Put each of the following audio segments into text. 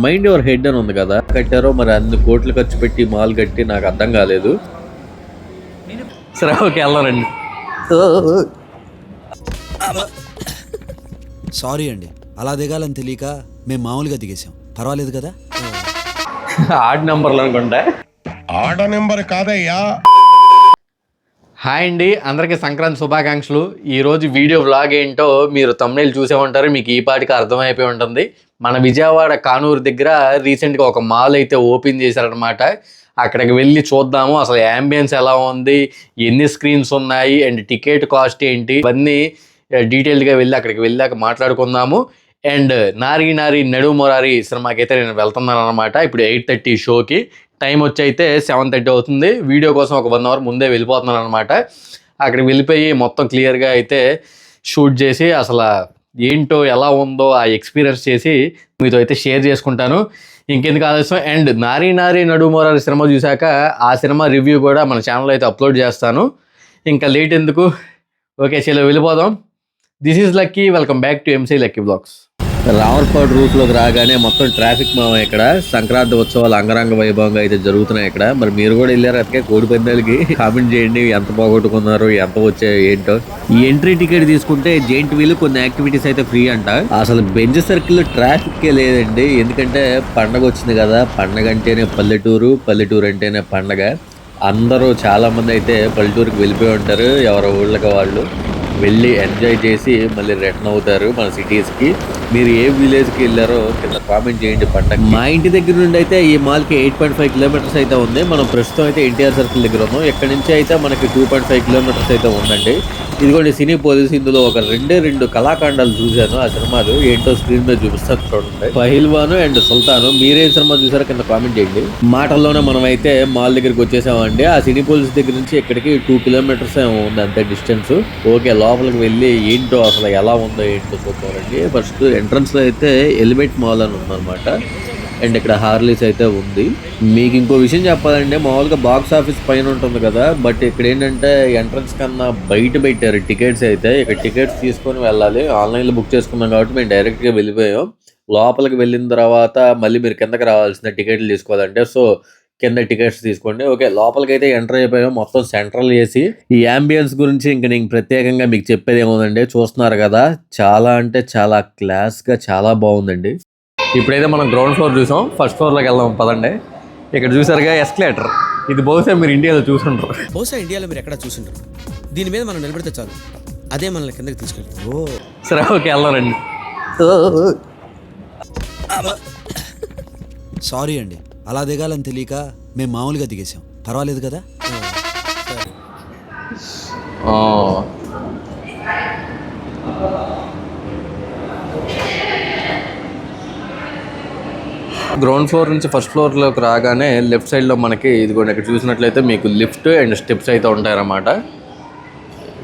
Mind your head అని ఉంది కదా, కట్టారో మరి అన్ని కోట్లు ఖర్చు పెట్టి మాల్ కట్టి నాకు అర్థం కాలేదు. సరే ఓకే వెళ్దారండి. సారీ అండి, అలా దిగాలని తెలియక మేము మామూలుగా దిగేసాం. పర్వాలేదు కదా? ఆడ్ నెంబర్లు అనుకుంటా. ఆడ నెంబర్ కాదయ్యా. హాయ్ అండి, అందరికీ సంక్రాంతి శుభాకాంక్షలు. ఈరోజు వీడియో వ్లాగ్ ఏంటో మీరు తమ్నైల్ చూసే ఉంటారు, మీకు ఈ పాటికి అర్థమైపోయి ఉంటుంది. మన విజయవాడ కానూరు దగ్గర రీసెంట్గా ఒక మాల్ అయితే ఓపెన్ చేశారనమాట. అక్కడికి వెళ్ళి చూద్దాము అసలు యాంబియన్స్ ఎలా ఉంది, ఎన్ని స్క్రీన్స్ ఉన్నాయి అండ్ టికెట్ కాస్ట్ ఏంటి, ఇవన్నీ డీటెయిల్డ్గా వెళ్ళి అక్కడికి వెళ్ళాక మాట్లాడుకుందాము. అండ్ నారీ నారీ నడు మొరారి సినిమాకి అయితే నేను వెళ్తున్నాను అనమాట. ఇప్పుడు 8:30 షోకి, టైం వచ్చి అయితే 7:30 అవుతుంది. వీడియో కోసం ఒక 1 అవర్ ముందే వెళ్ళిపోతున్నాను అనమాట. అక్కడికి వెళ్ళిపోయి మొత్తం క్లియర్గా అయితే షూట్ చేసి అసలు ఏంటో ఎలా ఉందో ఆ ఎక్స్పీరియన్స్ చేసి మీతో అయితే షేర్ చేసుకుంటాను. ఇంకెందుకు ఆలస్యం, అండ్ నారీ నారీ నడు మొరారి సినిమా చూశాక ఆ సినిమా రివ్యూ కూడా మన ఛానల్లో అయితే అప్లోడ్ చేస్తాను. ఇంకా లేట్ ఎందుకు, ఓకే చలో వెళ్ళిపోదాం. This is Lucky, welcome back to MC Lucky blogs. Ravarpadu రూట్లోకి రాగానే మొత్తం ట్రాఫిక్ మామ. ఇక్కడ సంక్రాంతి ఉత్సవాలు అంగరంగ వైభవంగా అయితే జరుగుతున్నాయి ఇక్కడ. మరి మీరు కూడా వెళ్ళారు అతకే కోడి పందాలకి? కామెంట్ చేయండి, ఎంత పోగొట్టుకున్నారు, ఎంత వచ్చాయి ఏంటో. ఈ ఎంట్రీ టికెట్ తీసుకుంటే జెయింట్ వీల్ కొన్ని యాక్టివిటీస్ అయితే ఫ్రీ అంట. అసలు బెంజ్ సర్కిల్ ట్రాఫిక్ లేదండి, ఎందుకంటే పండగ వచ్చింది కదా. పండగ అంటేనే పల్లెటూరు, పల్లెటూరు అంటేనే పండగ. అందరూ చాలా మంది అయితే పల్లెటూరుకి వెళ్ళిపోయి ఉంటారు, ఎవరి ఊళ్ళకి వాళ్ళు వెళ్ళి ఎంజాయ్ చేసి మళ్ళీ రిటర్న్ అవుతారు మన సిటీస్కి. మీరు ఏ విలేజ్కి వెళ్ళారో కింద కామెంట్ చేయండి. పండగ మా ఇంటి దగ్గర నుండి అయితే ఈ మాల్కి 8.5 కిలోమీటర్స్ అయితే ఉంది. మనం ప్రస్తుతం అయితే ఎన్టీఆర్ సర్కిల్ దగ్గర ఉన్నాం. ఇక్కడ నుంచి అయితే మనకి 2.5 కిలోమీటర్స్ అయితే ఉందండి. ఇదిగోండి సినీ పోలీస్. ఇందులో ఒక రెండు కళాఖండాలు చూశాను. ఆ సినిమాలు ఏంటో స్క్రీన్ మీద చూపిస్తారు చూడండి. పహిల్వాను అండ్ సుల్తాను. మీరే సినిమా చూసారో కింద కామెంట్ చేయండి. మాటల్లోనే మనం అయితే మాల్ దగ్గరికి వచ్చేసామండి. ఆ సినీ పోలీస్ దగ్గర నుంచి ఇక్కడికి 2 కిలోమీటర్స్ ఉంది అంతే డిస్టెన్స్. ఓకే లోపలికి వెళ్ళి ఏంటో అసలు ఎలా ఉందో ఏంటో చూద్దామండి. ఫస్ట్ ఎంట్రన్స్ లో అయితే ఎలివేట్ మాల్ అని ఉందన్నమాట. అండ్ ఇక్కడ హార్లీస్ అయితే ఉంది. మీకు ఇంకో విషయం చెప్పాలంటే, మామూలుగా బాక్స్ ఆఫీస్ పైన ఉంటుంది కదా, బట్ ఇక్కడ ఏంటంటే ఎంట్రన్స్ కన్నా బయట పెట్టారు టికెట్స్ అయితే. ఇక్కడ టికెట్స్ తీసుకొని వెళ్ళాలి. ఆన్లైన్లో బుక్ చేసుకున్నాం కాబట్టి మేము డైరెక్ట్గా వెళ్ళిపోయాం. లోపలికి వెళ్ళిన తర్వాత మళ్ళీ మీరు కిందకి రావాల్సిన టికెట్లు తీసుకోవాలంటే, సో కింద టికెట్స్ తీసుకోండి. ఓకే లోపలికి అయితే ఎంటర్ అయిపోయాం. మొత్తం సెంట్రల్ ఏసీ. ఈ అంబియన్స్ గురించి ఇంకా నేను ప్రత్యేకంగా మీకు చెప్పేది ఏముందండి, చూస్తున్నారు కదా, చాలా అంటే చాలా క్లాస్గా చాలా బాగుందండి. ఇప్పుడైతే మనం గ్రౌండ్ ఫ్లోర్ చూసాం, ఫస్ట్ ఫ్లోర్లోకి వెళ్దాం పదండి. ఇక్కడ చూసారుగా ఎస్కలేటర్, ఇది బహుశా మీరు ఇండియాలో చూసుంటారు. బహుశా ఇండియాలో మీరు ఎక్కడ చూసింటారు. దీని మీద మనం నిలబడితే చాలు, అదే మనల్ని కిందకి తీసుకెళ్తాం. ఓ సరే ఓకే వెళ్దారండి. సారీ అండి, అలా దిగాలని తెలియక మేము మామూలుగా దిగేసాం. పర్వాలేదు కదా? గ్రౌండ్ ఫ్లోర్ నుంచి ఫస్ట్ ఫ్లోర్లోకి రాగానే లెఫ్ట్ సైడ్లో మనకి ఇదిగోండి ఇక్కడ చూసినట్లయితే మీకు లిఫ్ట్ అండ్ స్టెప్స్ అయితే ఉంటాయన్నమాట.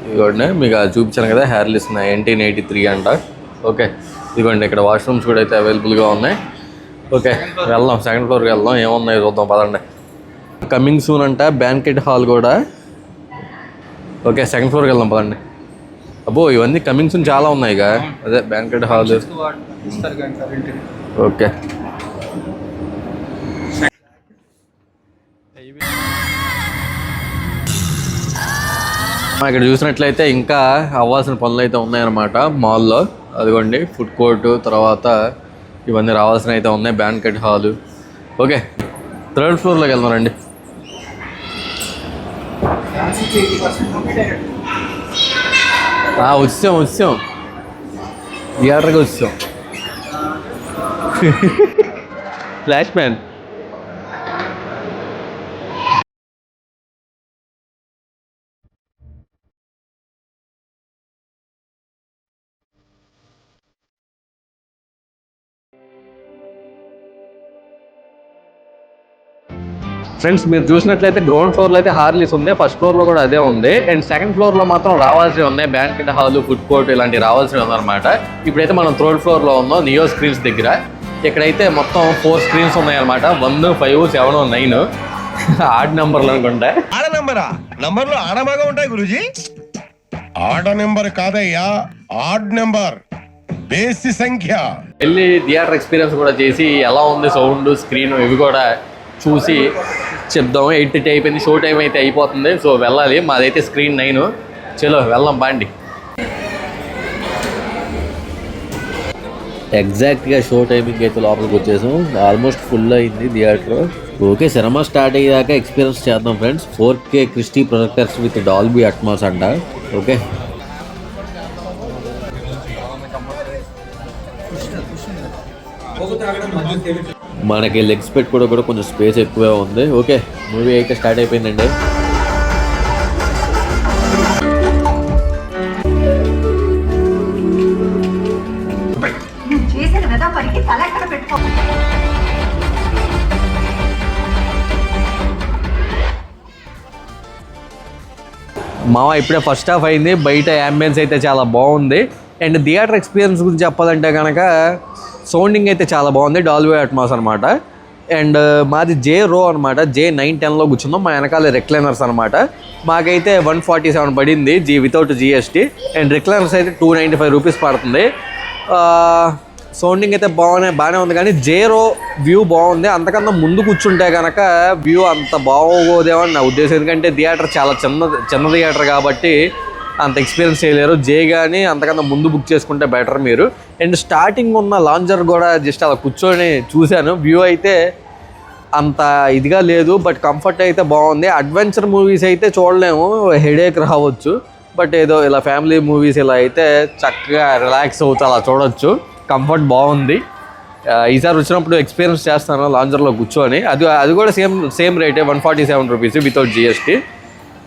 ఇదిగోండి మీకు అది చూపించాను కదా, హార్లీస్ 1983 అంట. ఓకే ఇదిగోండి ఇక్కడ వాష్రూమ్స్ కూడా అయితే అవైలబుల్గా ఉన్నాయి. ఓకే వెళ్దాం, సెకండ్ ఫ్లోర్కి వెళ్దాం, ఏమున్నాయి చూద్దాం పదండి. కమింగ్ సూన్ అంట బ్యాంకెట్ హాల్ కూడా. ఓకే సెకండ్ ఫ్లోర్కి వెళ్దాం పదండి. అబ్బో ఇవన్నీ కమింగ్ సూన్ చాలా ఉన్నాయి ఇక. అదే బ్యాంకెట్ హాల్. ఓకే ఇక్కడ చూసినట్లయితే ఇంకా అవ్వాల్సిన పనులు అయితే ఉన్నాయన్నమాట మాల్లో. అదిగోండి ఫుడ్ కోర్టు, తర్వాత ఇవన్నీ రావాల్సినవి అయితే ఉన్నాయి, బ్యాంకెట్ హాలు. ఓకే థర్డ్ ఫ్లోర్లోకి వెళ్దామండి. వచ్చాం థియేటర్కి వచ్చాం. Flash man. ఫ్రెండ్స్ మీరు చూసినట్లయితే గ్రౌండ్ ఫ్లోర్లో అయితే హార్లీస్ ఉంది, ఫస్ట్ ఫ్లోర్లో కూడా అదే ఉంది. అండ్ సెకండ్ ఫ్లోర్లో మాత్రం రావాల్సినవి ఉన్నాయి, బ్యాంకెట్ హాల్, ఫుడ్ కోర్ట్ ఇలాంటివి రావాల్సినవి ఉందన్నమాట. ఇప్పుడైతే మనం థర్డ్ ఫ్లోర్లో ఉన్నాం, నియో స్క్రీన్స్ దగ్గర. ఇక్కడైతే మొత్తం 4 స్క్రీన్స్ ఉన్నాయన్నమాట. 1, 5, 7, 9 ఆడ్ నెంబర్లు అనుకుంటా. ఆడ నెంబరా? నంబర్లు ఆడమాగా ఉంటాయి గురూజీ. ఆడ నెంబర్ కాదయ్యా, ఆడ్ నెంబర్. బేసి సంఖ్య. వెళ్ళి థియేటర్ ఎక్స్పీరియన్స్ కూడా చేసి ఎలా ఉంది సౌండ్ స్క్రీన్ ఇవి కూడా చూసి చెప్దాం. 8:30 అయిపోయింది, షో టైం అయితే అయిపోతుంది. సో వెళ్ళాలి. మాదైతే స్క్రీన్ 9. చలో వెళ్దాం బాండి. ఎగ్జాక్ట్గా షో టైమింగ్ అయితే లోపలికి వచ్చేసాం. ఆల్మోస్ట్ ఫుల్ అయింది థియేటర్. ఓకే, సినిమా స్టార్ట్ అయ్యాక ఎక్స్పీరియన్స్ చేద్దాం friends. 4K Christie projectors with Dolby Atmos అంట. ఓకే, మనకి లెగ్స్ పెట్టుకోవడం కూడా కొంచెం స్పేస్ ఎక్కువే ఉంది. ఓకే, మూవీ అయితే స్టార్ట్ అయిపోయిందండి. మావ ఇప్పుడే ఫస్ట్ హాఫ్ అయింది. బయట యాంబియన్స్ అయితే చాలా బాగుంది. అండ్ థియేటర్ ఎక్స్పీరియన్స్ గురించి చెప్పాలంటే కనుక సౌండింగ్ అయితే చాలా బాగుంది. డాల్బీ అట్మాస్ అనమాట. అండ్ మాది జే రో అనమాట. J910లో కూర్చున్నాం. మా వెనకాల రెక్లైనర్స్ అనమాట. మాకైతే 147 పడింది వితౌట్ GST. అండ్ రెక్లైనర్స్ అయితే 295 రూపీస్ పడుతుంది. సౌండింగ్ అయితే బాగానే ఉంది, కానీ జేరో వ్యూ బాగుంది. అంతకన్నా ముందు కూర్చుంటే కనుక వ్యూ అంత బాగోదేమో అని నా ఉద్దేశం. ఎందుకంటే థియేటర్ చాలా చిన్న థియేటర్ కాబట్టి అంత ఎక్స్పీరియన్స్ చేయలేరు. జే కానీ అంతకన్నా ముందు బుక్ చేసుకుంటే బెటర్ మీరు. అండ్ స్టార్టింగ్ ఉన్న లాంచర్ కూడా జస్ట్ అలా కూర్చొని చూశాను. వ్యూ అయితే అంత ఇదిగా లేదు, బట్ కంఫర్ట్ అయితే బాగుంది. అడ్వెంచర్ మూవీస్ అయితే చూడలేము, హెడేక్ రావచ్చు. బట్ ఏదో ఇలా ఫ్యామిలీ మూవీస్ ఇలా అయితే చక్కగా రిలాక్స్ అవుతూ అలా చూడొచ్చు. కంఫర్ట్ బాగుంది. ఈసారి వచ్చినప్పుడు ఎక్స్పీరియన్స్ చేస్తాను లాంచర్లో కూర్చొని. అది కూడా సేమ్ రేటే 147 రూపీస్ వితౌట్ GST.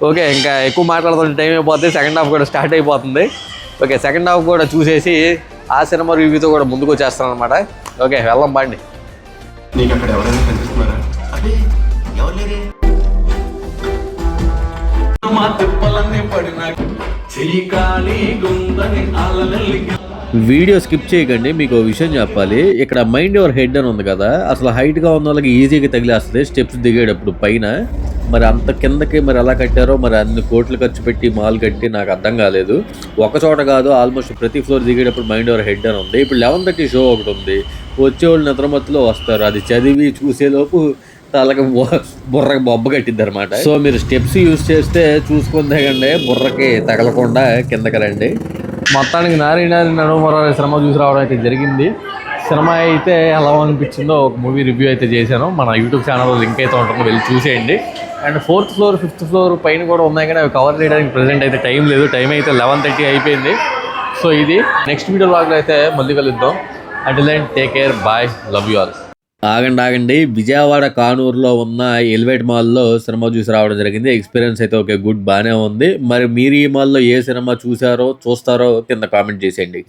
ఓకే, ఇంకా ఎక్కువ మాట్లాడుతున్న టైం అయిపోతుంది. సెకండ్ హాఫ్ కూడా స్టార్ట్ అయిపోతుంది. ఓకే, సెకండ్ హాఫ్ కూడా చూసేసి ఆ సినిమా రివ్యూతో కూడా ముందుకు వచ్చేస్తాను అనమాట. ఓకే, వెళ్దాం బాండి. నీకు అక్కడ ఎవరైనా కనిపిస్తున్నారా? అదే ఎవరు లేరే. మా తిప్పలన్నీ పడినా చెలికాలి గుందని అలలల్లి. వీడియో స్కిప్ చేయకండి. మీకు ఒక విషయం చెప్పాలి. ఇక్కడ మైండ్ యువర్ హెడ్ అని ఉంది కదా, అసలు హైట్గా ఉన్న వాళ్ళకి ఈజీగా తగిలేస్తుంది స్టెప్స్ దిగేటప్పుడు పైన. మరి అంత కిందకి మరి ఎలా కట్టారో, మరి అన్ని కోట్లు ఖర్చు పెట్టి మాల్ కట్టి నాకు అర్థం కాలేదు. ఒక చోట కాదు, ఆల్మోస్ట్ ప్రతి ఫ్లోర్ దిగేటప్పుడు మైండ్ యువర్ హెడ్ అని ఉంది. ఇప్పుడు 11:30 షో ఒకటి ఉంది. వచ్చేవాళ్ళు నిద్రమత్తులో వస్తారు. అది చదివి చూసేలోపు తలకి బుర్రకి బొబ్బ కట్టిద్ది అనమాట. సో మీరు స్టెప్స్ యూజ్ చేస్తే చూసుకొని దిగండి, బుర్రకి తగలకుండా కిందకి రండి. మొత్తానికి నారి నడుమర సినిమా చూసి రావడం అయితే జరిగింది. సినిమా అయితే ఎలా అనిపించిందో ఒక మూవీ రివ్యూ అయితే చేశాను. మన యూట్యూబ్ ఛానల్లో లింక్ అయితే ఉంటుంది, వెళ్ళి చూసేయండి. And 4th floor 5th floor పైన కూడా ఉన్నాయి, కానీ అవి కవర్ చేయడానికి ప్రెజెంట్ అయితే టైం లేదు. టైం అయితే 11:30 అయిపోయింది. సో ఇది నెక్స్ట్ వీడియో లాగ్లో అయితే మళ్ళీ కలుద్దాం. Until then take care, bye, love you all. ఆగండి, విజయవాడ కానూరులో ఉన్న ఎలివేట్ మాల్లో సినిమా చూసి రావడం జరిగింది. ఎక్స్పీరియన్స్ అయితే ఓకే, గుడ్, బాగానే ఉంది. మరి మీరు ఈ మాల్లో ఏ సినిమా చూస్తారో కింద కామెంట్ చేసేయండి.